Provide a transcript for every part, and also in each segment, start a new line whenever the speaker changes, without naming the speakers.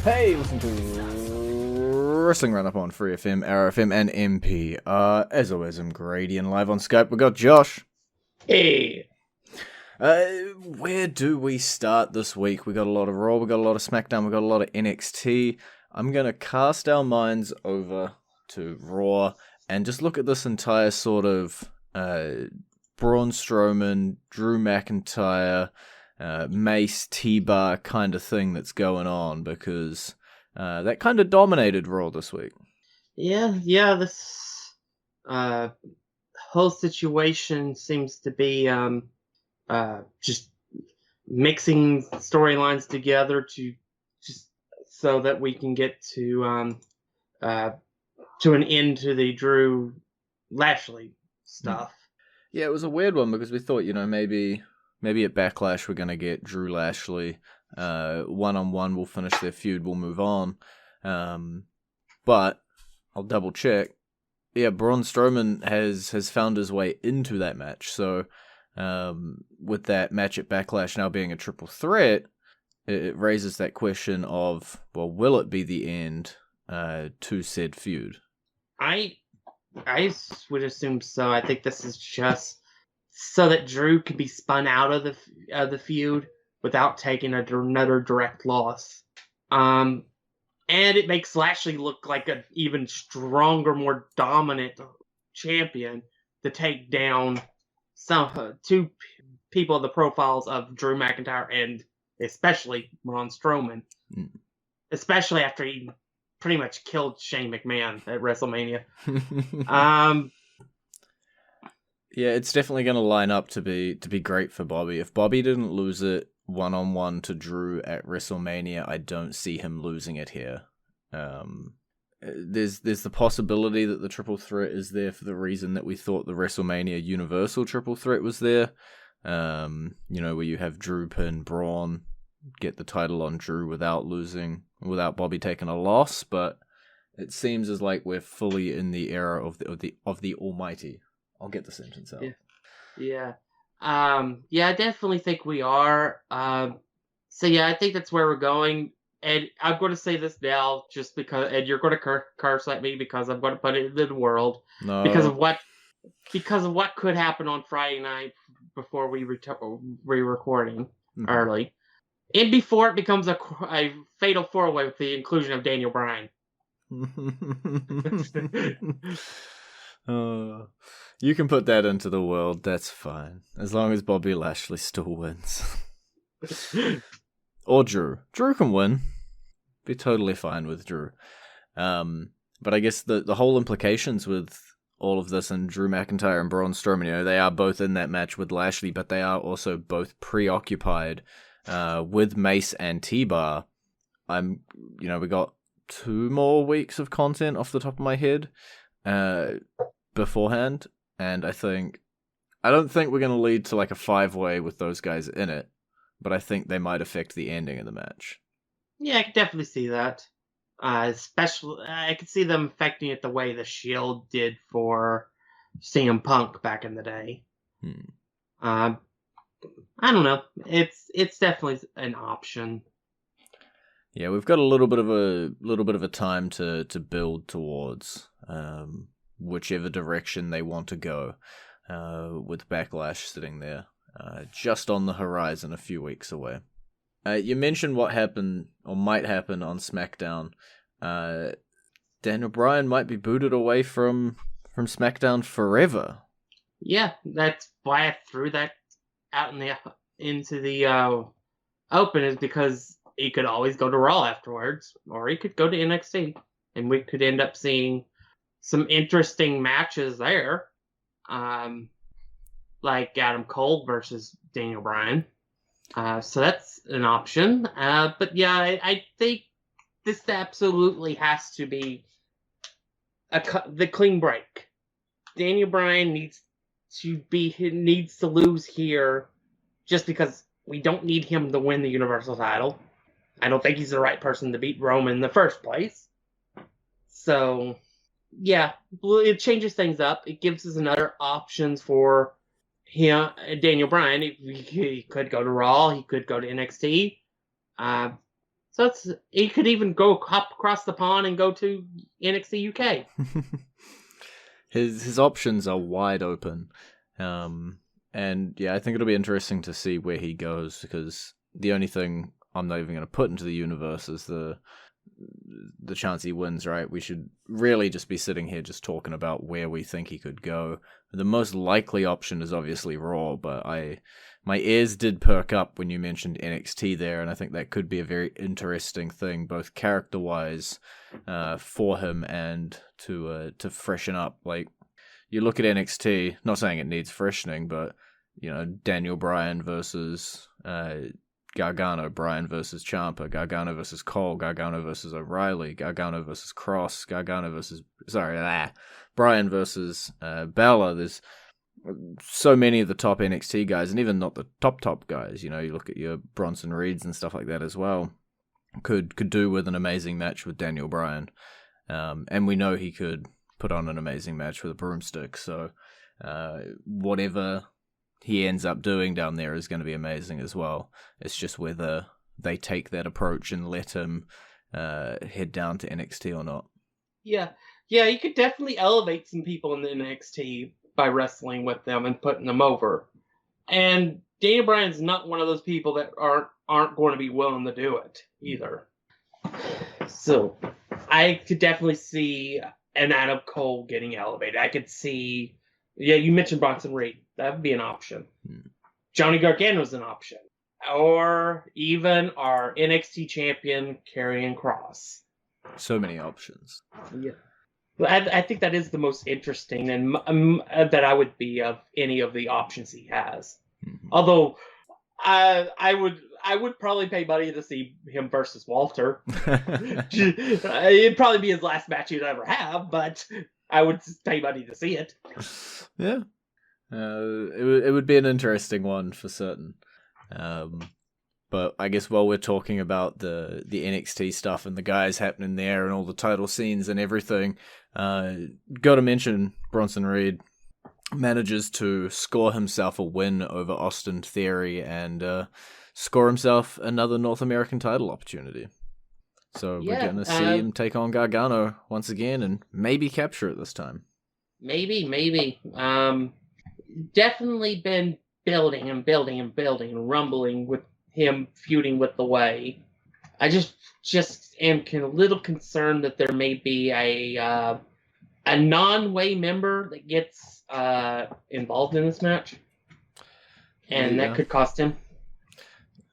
Hey, listen to Wrestling Roundup on FreeFM, ArrowFM, and MP. As always, I'm Grady, and live on Skype, we got Josh.
Hey.
Where do we start this week? We got a lot of Raw, we got a lot of SmackDown, we got a lot of NXT. I'm gonna cast our minds over to Raw and just look at this entire sort of Braun Strowman, Drew McIntyre, Mace, T-Bar kind of thing that's going on, because that kind of dominated Raw this week.
Yeah, this whole situation seems to be just mixing storylines together to just so that we can get to an end to the Drew Lashley stuff.
Yeah, it was a weird one because we thought, maybe at Backlash we're going to get Drew Lashley one-on-one, we'll finish their feud, we'll move on. But I'll double check. Yeah, Braun Strowman has found his way into that match. So with that match at Backlash now being a triple threat, it raises that question of, well, will it be the end to said feud?
I would assume so. I think this is just so that Drew can be spun out of the feud without taking another direct loss. And it makes Lashley look like an even stronger, more dominant champion to take down two people of the profiles of Drew McIntyre and especially Braun Strowman. Especially after he pretty much killed Shane McMahon at WrestleMania.
Yeah, it's definitely going to line up to be great for Bobby. If Bobby didn't lose it one-on-one to Drew at WrestleMania, I don't see him losing it here. There's the possibility that the triple threat is there for the reason that we thought the WrestleMania Universal triple threat was there. Where you have Drew pin Braun, get the title on Drew without Bobby taking a loss, but it seems as like we're fully in the era of the Almighty. I'll get the sentence out.
Yeah. I definitely think we are. I think that's where we're going. And I'm going to say this now, just because, and you're going to curse at me because I'm going to put it into the world.
No.
Because of what could happen on Friday night before we re-recording early, and before it becomes a fatal four-way with the inclusion of Daniel Bryan.
You can put that into the world, that's fine. As long as Bobby Lashley still wins. Or Drew. Drew can win. Be totally fine with Drew. But I guess the whole implications with all of this and Drew McIntyre and Braun Strowman, they are both in that match with Lashley, but they are also both preoccupied with Mace and T-Bar. We got 2 more weeks of content off the top of my head beforehand, and I don't think we're going to lead to like a 5-way with those guys in it, but I think they might affect the ending of the match.
Yeah, I can definitely see that. Especially, I could see them affecting it the way the Shield did for CM Punk back in the day. I don't know. It's definitely an option.
Yeah, we've got a little bit of a time to build towards whichever direction they want to go, with Backlash sitting there just on the horizon a few weeks away. You mentioned what happened or might happen on SmackDown. Daniel Bryan might be booted away from SmackDown forever.
Yeah, that's why I threw that out into the open, is because he could always go to Raw afterwards, or he could go to NXT, and we could end up seeing some interesting matches there, like Adam Cole versus Daniel Bryan. So that's an option. But yeah, I think this absolutely has to be the clean break. Daniel Bryan needs to lose here, just because we don't need him to win the Universal title. I don't think he's the right person to beat Roman in the first place. So yeah, it changes things up. It gives us another options for him, Daniel Bryan. He could go to Raw. He could go to NXT. So he could even hop across the pond and go to NXT UK.
His options are wide open. And yeah, I think it'll be interesting to see where he goes, because the only thing I'm not even going to put into the universe is the chance he wins, right? We should really just be sitting here just talking about where we think he could go. The most likely option is obviously Raw, but my ears did perk up when you mentioned NXT there, and I think that could be a very interesting thing, both character-wise, for him, and to freshen up. Like, you look at NXT, not saying it needs freshening, but, you know, Daniel Bryan versus Gargano, Bryan versus Ciampa, Gargano versus Cole, Gargano versus O'Reilly, Gargano versus Cross, Bryan versus Bella. There's so many of the top NXT guys, and even not the top guys. You know, you look at your Bronson Reeds and stuff like that as well. Could do with an amazing match with Daniel Bryan, and we know he could put on an amazing match with a broomstick. So whatever he ends up doing down there is going to be amazing as well. It's just whether they take that approach and let him head down to NXT or not.
Yeah, you could definitely elevate some people in the NXT by wrestling with them and putting them over. And Daniel Bryan's not one of those people that aren't going to be willing to do it either. So I could definitely see an Adam Cole getting elevated. I could see, you mentioned Bronson Reed. That would be an option. Johnny Gargano's an option. Or even our NXT champion, Karrion Kross.
So many options.
Yeah. I think that is the most interesting, and that I would be of any of the options he has. Mm-hmm. Although I would probably pay money to see him versus Walter. It'd probably be his last match he'd ever have, but I would pay money to see it.
Yeah, it would be an interesting one for certain. But I guess while we're talking about the NXT stuff and the guys happening there and all the title scenes and everything, got to mention Bronson Reed manages to score himself a win over Austin Theory and score himself another North American title opportunity. So we're going to see him take on Gargano once again and maybe capture it this time.
Maybe. Definitely been building and rumbling with him feuding with The Way. I just am a little concerned that there may be a non-Way member that gets involved in this match, and that could cost him.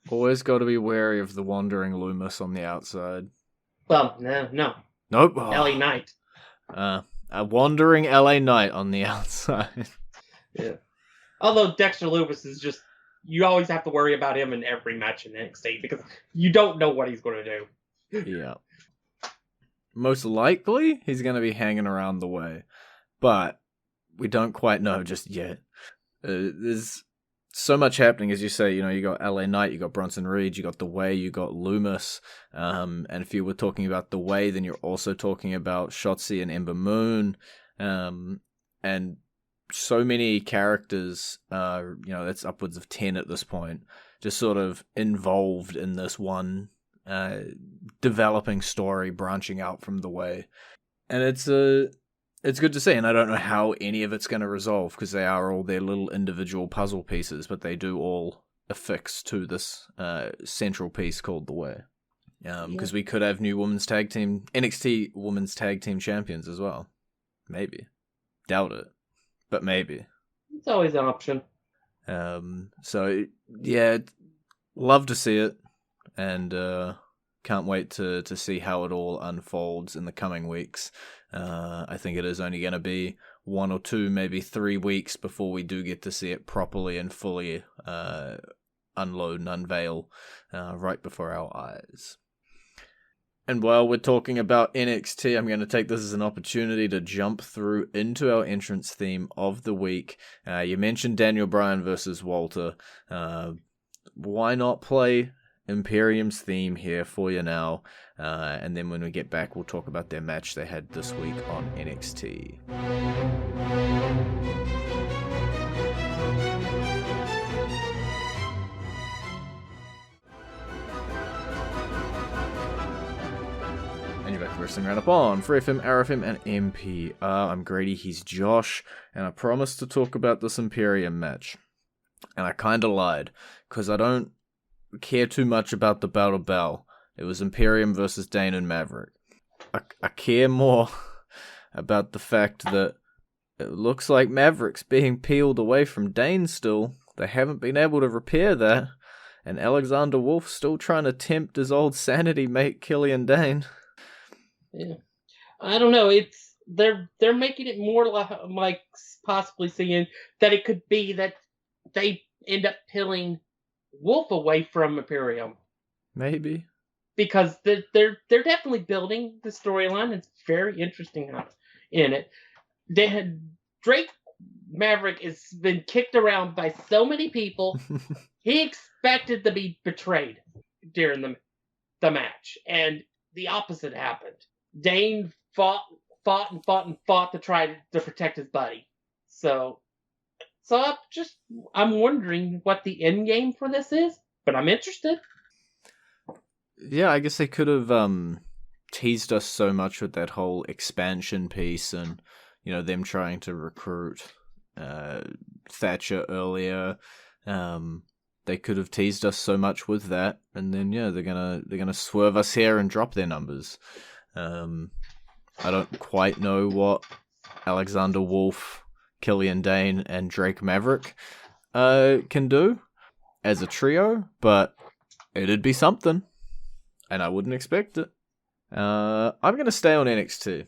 Always got to be wary of the wandering Loomis on the outside.
Well, no.
Nope.
LA Knight.
A wandering LA Knight on the outside.
Yeah. Although Dexter Loomis is just, you always have to worry about him in every match in NXT because you don't know what he's going to do.
Yeah. Most likely, he's going to be hanging around The Way. But we don't quite know just yet. There's so much happening, as you say. You know, you got LA Knight, you got Bronson Reed, you got The Way, you got Loomis. And if you were talking about The Way, then you're also talking about Shotzi and Ember Moon. And so many characters, that's upwards of 10 at this point, just sort of involved in this one developing story branching out from The Way. And it's good to see, and I don't know how any of it's going to resolve, because they are all their little individual puzzle pieces, but they do all affix to this central piece called The Way. Because we could have new NXT Women's Tag Team Champions as well. Maybe. Doubt it. But maybe.
It's always an option.
So, yeah, love to see it, and can't wait to see how it all unfolds in the coming weeks. I think it is only going to be 1 or 2, maybe 3 weeks before we do get to see it properly and fully unload and unveil right before our eyes. And while we're talking about NXT, I'm going to take this as an opportunity to jump through into our entrance theme of the week. You mentioned Daniel Bryan versus Walter. Why not play Imperium's theme here for you now? And then when we get back, we'll talk about their match they had this week on NXT. Wrestling Roundup on FreeFM, ArrowFM, and NPR. I'm Grady, he's Josh, and I promised to talk about this Imperium match. And I kinda lied, because I don't care too much about the Battle Bell. It was Imperium versus Dane and Maverick. I care more about the fact that it looks like Maverick's being peeled away from Dane still. They haven't been able to repair that. And Alexander Wolf's still trying to tempt his old sanity mate Killian Dane.
Yeah. I don't know. They're making it more like possibly seeing that it could be that they end up peeling Wolf away from Imperium.
Maybe.
Because they're definitely building the storyline. It's very interesting in it. Drake Maverick has been kicked around by so many people. He expected to be betrayed during the match, and the opposite happened. Dane fought to try to protect his buddy. So I'm wondering what the end game for this is, but I'm interested.
Yeah, I guess they could have teased us so much with that whole expansion piece and, them trying to recruit Thatcher earlier. They could have teased us so much with that, and then they're gonna swerve us here and drop their numbers. I don't quite know what Alexander Wolf, Killian Dane, and Drake Maverick can do as a trio, but it'd be something, and I wouldn't expect it. I'm gonna stay on NXT.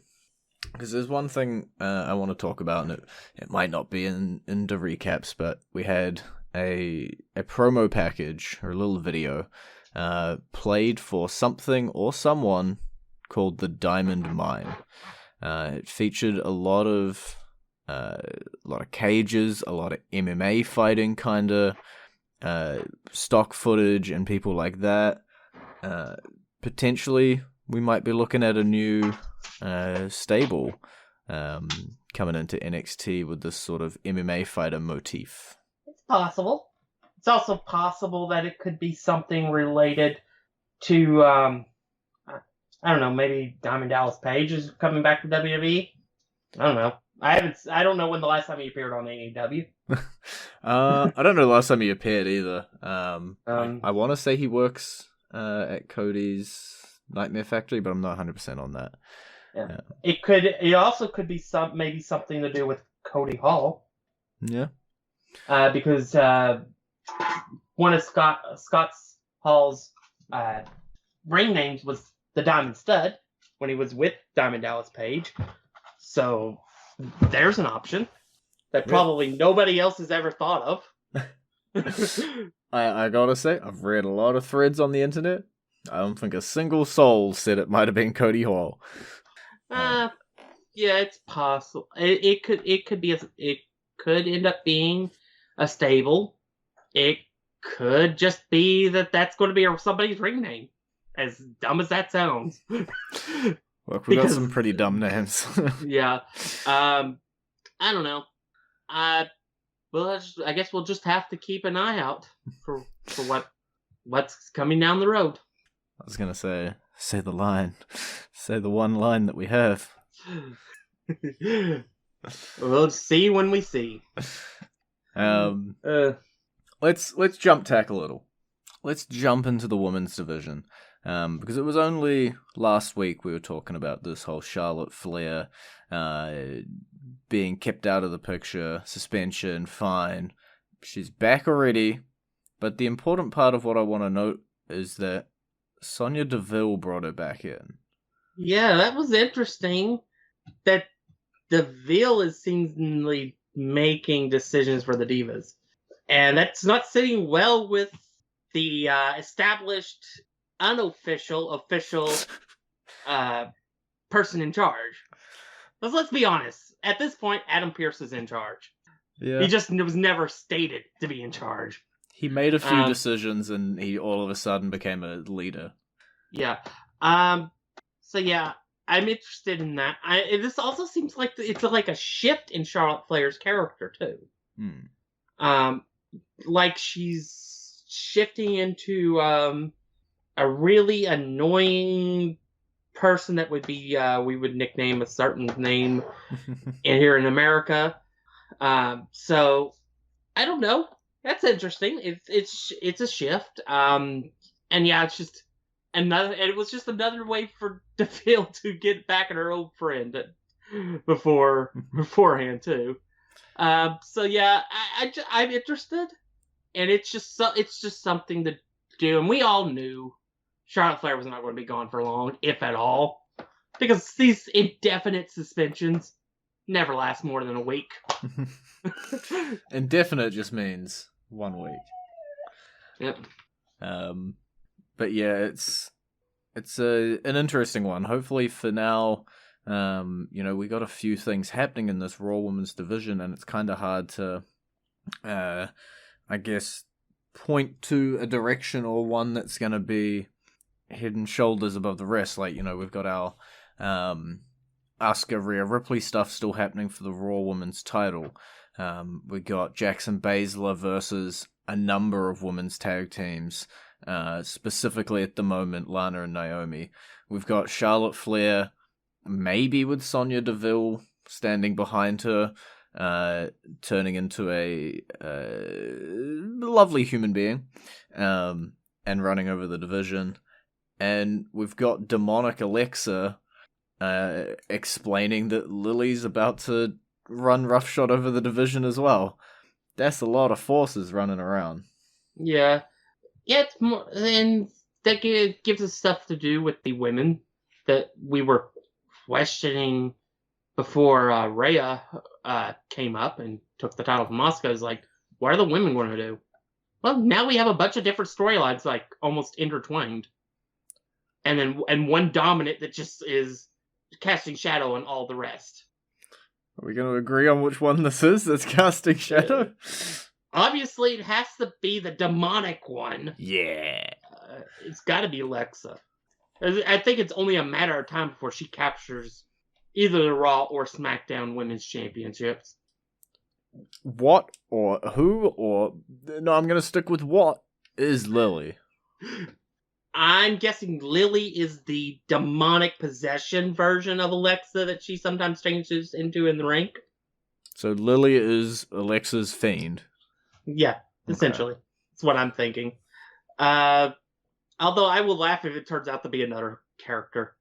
Because there's one thing I want to talk about, and it might not be in the recaps, but we had a promo package, or a little video, played for something or someone called the Diamond Mine. It featured a lot of cages, a lot of MMA fighting, kind of stock footage, and people like that. Potentially, we might be looking at a new stable coming into NXT with this sort of MMA fighter motif.
It's possible. It's also possible that it could be something related to, I don't know, maybe Diamond Dallas Page is coming back to WWE. I don't know. I don't know when the last time he appeared on AEW.
I don't know the last time he appeared either. I want to say he works at Cody's Nightmare Factory, but I'm not 100% on that.
Yeah. It also could be maybe something to do with Cody Hall.
Yeah.
Because one of Scott's Hall's ring names was the Diamond Stud when he was with Diamond Dallas Page. So there's an option that probably nobody else has ever thought of.
I gotta say, I've read a lot of threads on the internet. I don't think a single soul said it might have been Cody Hall.
Yeah, it's possible. It could end up being a stable. It could just be that's going to be somebody's ring name. As dumb as that sounds.
Look, we got some pretty dumb names.
Yeah. I don't know. Well, I guess we'll just have to keep an eye out for what's coming down the road.
I was gonna say the line. Say the one line that we have.
We'll see when we see.
Let's jump tack a little. Let's jump into the women's division. Because it was only last week we were talking about this whole Charlotte Flair being kept out of the picture, suspension, fine. She's back already, but the important part of what I want to note is that Sonya Deville brought her back in.
Yeah, that was interesting. That Deville is seemingly making decisions for the Divas. And that's not sitting well with the established, unofficial, official person in charge. Let's be honest. At this point, Adam Pearce is in charge. Yeah. He just was never stated to be in charge.
He made a few decisions, and he all of a sudden became a leader.
Yeah. So yeah, I'm interested in that. This also seems like it's like a shift in Charlotte Flair's character too. Like she's shifting into a really annoying person that would be we would nickname a certain name here in America. So I don't know. That's interesting. It's a shift. And yeah, it's just another. And it was just another way for DeVille to get back at her old friend beforehand too. So yeah, I'm interested, and it's just something to do. And we all knew Charlotte Flair was not going to be gone for long, if at all, because these indefinite suspensions never last more than a week.
Indefinite just means 1 week.
Yep.
But yeah, it's an interesting one. Hopefully for now, we got a few things happening in this Raw Women's division, and it's kind of hard to, I guess, point to a direction or one that's going to be head and shoulders above the rest. Like, we've got our Asuka Rhea Ripley stuff still happening for the Raw Women's title. We got Jackson Baszler versus a number of women's tag teams, specifically at the moment, Lana and Naomi. We've got Charlotte Flair, maybe with Sonya Deville standing behind her, turning into a lovely human being, and running over the division. And we've got demonic Alexa explaining that Lily's about to run roughshod over the division as well. That's a lot of forces running around.
Yeah. Yeah, it's more, and that gives us stuff to do with the women that we were questioning before Rhea came up and took the title from Asuka. Is like, what are the women going to do? Well, now we have a bunch of different storylines, like almost intertwined, and one dominant that just is casting shadow on all the rest.
Are we going to agree on which one this is that's casting shadow?
Obviously, it has to be the demonic one.
Yeah.
It's got to be Alexa. I think it's only a matter of time before she captures either the Raw or SmackDown Women's Championships.
What or who or... No, I'm going to stick with what is Lily.
I'm guessing Lily is the demonic possession version of Alexa that she sometimes changes into in the ring.
So Lily is Alexa's fiend.
Yeah, essentially. Okay. That's what I'm thinking. Although I will laugh if it turns out to be another character.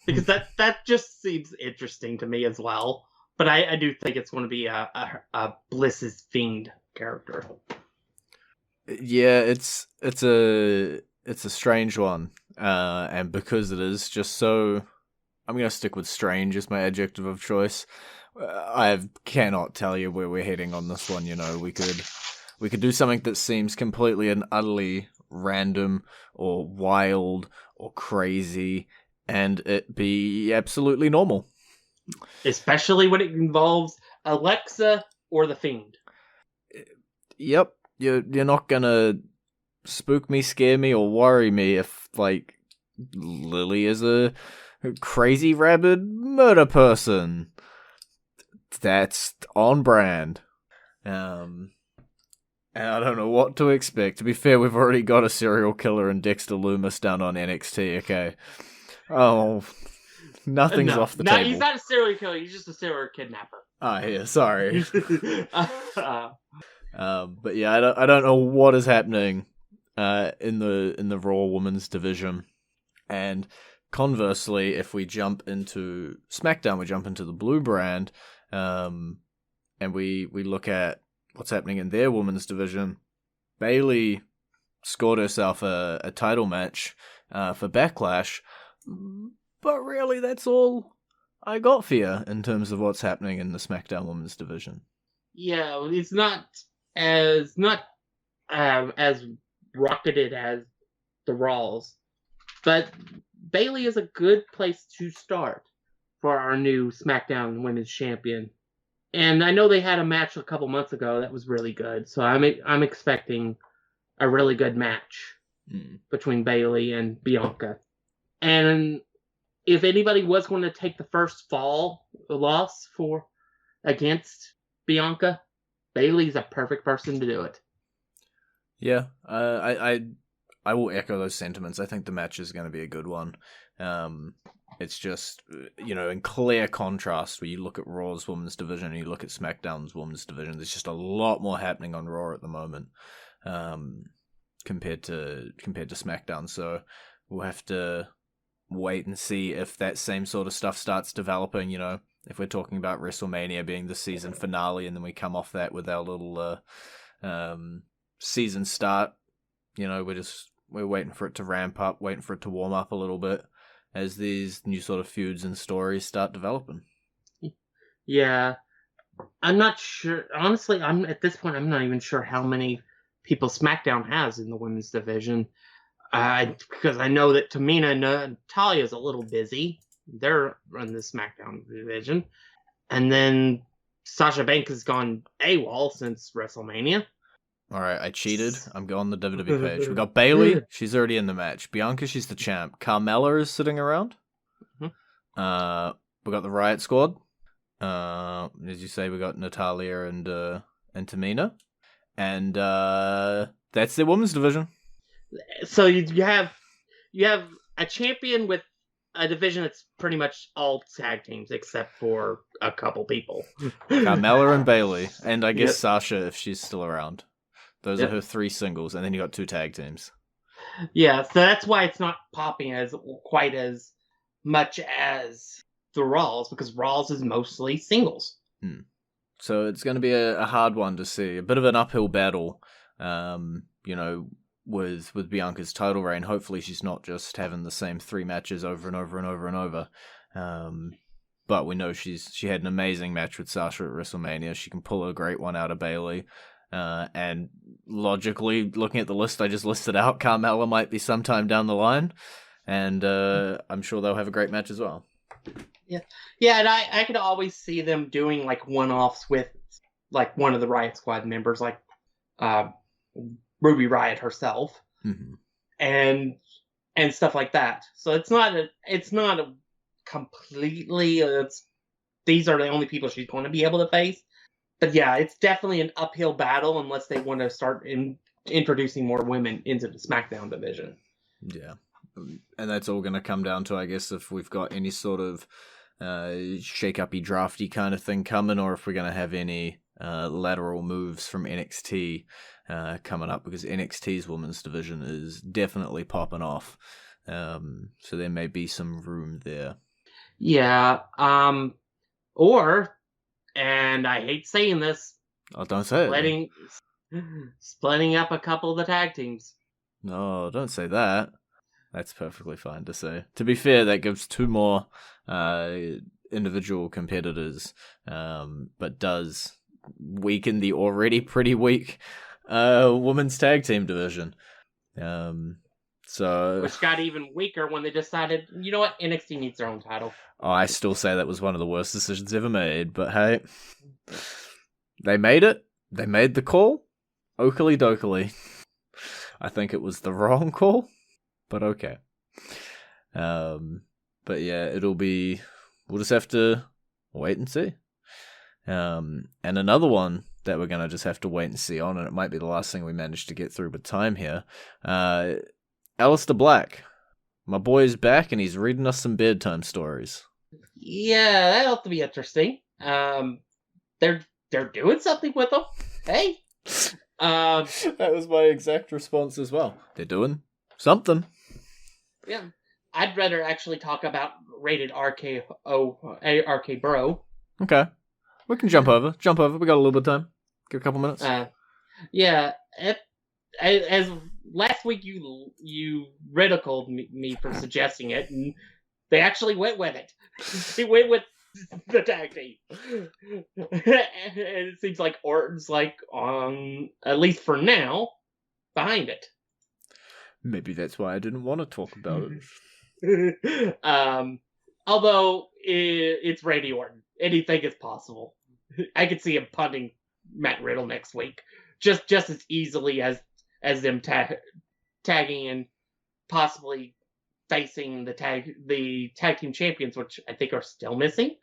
Because that just seems interesting to me as well. But I do think it's going to be a Bliss's fiend character.
Yeah, it's a strange one. And because it is just so... I'm going to stick with strange as my adjective of choice. I cannot tell you where we're heading on this one, We could do something that seems completely and utterly random or wild or crazy and it be absolutely normal.
Especially when it involves Alexa or the Fiend.
Yep. You're not gonna spook me, scare me, or worry me if, like, Lily is a crazy, rabid murder person. That's on brand. And I don't know what to expect. To be fair, we've already got a serial killer in Dexter Loomis down on NXT, okay? Oh, nothing's off the table.
He's not a serial killer, he's just a serial kidnapper.
Yeah, sorry. But yeah, I don't know what is happening in the Raw Women's division. And conversely, if we jump into SmackDown, we jump into the Blue brand, and we look at what's happening in their women's division. Bayley scored herself a title match for Backlash, but really that's all I got for you in terms of what's happening in the SmackDown women's division.
Yeah, it's not as rocketed as the Raws, but Bayley is a good place to start for our new SmackDown Women's Champion. And I know they had a match a couple months ago that was really good, so I'm expecting a really good match between Bayley and Bianca. And if anybody was going to take the first loss against Bianca, Bayley's a perfect person to do it.
Yeah, I I will echo those sentiments. I think the match is going to be a good one. It's just, in clear contrast where you look at Raw's women's division and you look at SmackDown's women's division, there's just a lot more happening on Raw at the moment compared to SmackDown. So we'll have to wait and see if that same sort of stuff starts developing, if we're talking about WrestleMania being the season finale and then we come off that with our little season start, we're waiting for it to ramp up, waiting for it to warm up a little bit as these new sort of feuds and stories start developing.
Yeah. I'm not sure. Honestly, at this point, I'm not even sure how many people SmackDown has in the women's division. Because I know that Tamina and Natalya is a little busy. They're in the SmackDown division. And then Sasha Banks has gone AWOL since WrestleMania.
All right, I cheated. I'm going the WWE page. We got Bayley. She's already in the match. Bianca, she's the champ. Carmella is sitting around. Mm-hmm. We got the Riot Squad. As you say, we got Natalya and Tamina. And that's their women's division.
So you have a champion with a division that's pretty much all tag teams except for a couple people.
Carmella and Bayley, and I guess Sasha if she's still around. Those are her 3 singles, and then you got 2 tag teams.
Yeah, so that's why it's not popping quite as much as the Raws, because Raws is mostly singles.
So it's going to be a hard one to see, a bit of an uphill battle. With Bianca's title reign. Hopefully she's not just having the same 3 matches over and over and over and over. But we know she had an amazing match with Sasha at WrestleMania. She can pull a great one out of Bayley. And logically, looking at the list I just listed out, Carmella might be sometime down the line. And I'm sure they'll have a great match as well.
Yeah, and I could always see them doing like one-offs with like one of the Riot Squad members, like Ruby Riott herself, and stuff like that. So it's not a completely. These are the only people she's going to be able to face. But yeah, it's definitely an uphill battle unless they want to start introducing more women into the SmackDown division.
Yeah, and that's all going to come down to, I guess, if we've got any sort of shake-uppy, drafty kind of thing coming, or if we're going to have any lateral moves from NXT coming up, because NXT's women's division is definitely popping off. So there may be some room there.
Yeah. Or, and I hate saying this,
Oh, don't say it.
Splitting up a couple of the tag teams.
No, don't say that. That's perfectly fine to say. To be fair, that gives 2 more individual competitors, but does weaken the already pretty weak women's tag team division.
Which got even weaker when they decided, you know what, NXT needs their own title.
Oh, I still say that was one of the worst decisions ever made, but hey, they made it. They made the call. Oakley dokley. I think it was the wrong call, but okay. But yeah, we'll just have to wait and see. And another one that we're going to just have to wait and see on, and it might be the last thing we manage to get through with time here. Aleister Black. My boy is back, and he's reading us some bedtime stories.
Yeah, that ought to be interesting. They're doing something with them. Hey.
That was my exact response as well. They're doing something.
Yeah. I'd rather actually talk about rated RK Bro.
Okay. We can jump over. We got a little bit of time. Give a couple minutes.
Yeah. As last week you ridiculed me for suggesting it, and they actually went with it. They went with the tag team. And it seems like Orton's at least for now, behind it.
Maybe that's why I didn't want to talk about it.
Although it's Randy Orton. Anything is possible. I could see him punting Matt Riddle next week. Just as easily as them tagging and possibly facing the tag team champions, which I think are still missing.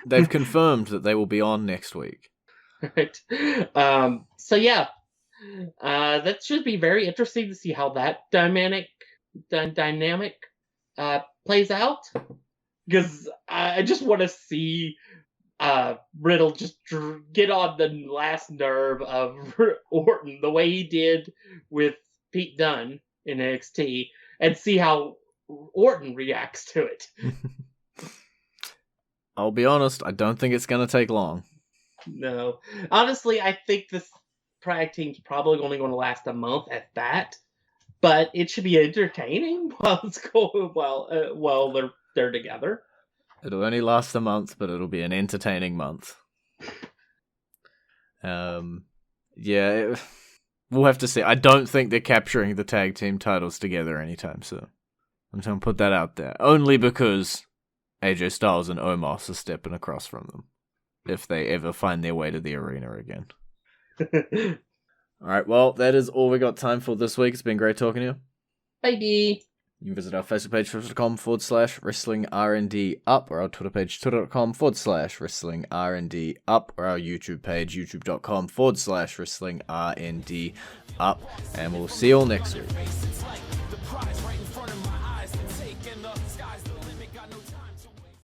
They've confirmed that they will be on next week.
Right. So yeah, That should be very interesting to see how that dynamic plays out. Because I just want to see Riddle just get on the last nerve of Orton the way he did with Pete Dunne in NXT, and see how Orton reacts to it.
I'll be honest, I don't think it's going to take long.
No. Honestly, I think this tag team's probably only going to last a month at that. But it should be entertaining while it's going while they're together.
It'll only last a month, but it'll be an entertaining month. Yeah, we'll have to see. I don't think they're capturing the tag team titles together anytime soon. I'm trying to put that out there. Only because AJ Styles and Omos are stepping across from them. If they ever find their way to the arena again. Alright, well, that is all we got time for this week. It's been great talking to you.
Bye.
You can visit our Facebook page, facebook.com/WrestlingRNDup, or our Twitter page, twitter.com/WrestlingRNDup, or our YouTube page, youtube.com/WrestlingRNDup. And we'll see you all next week.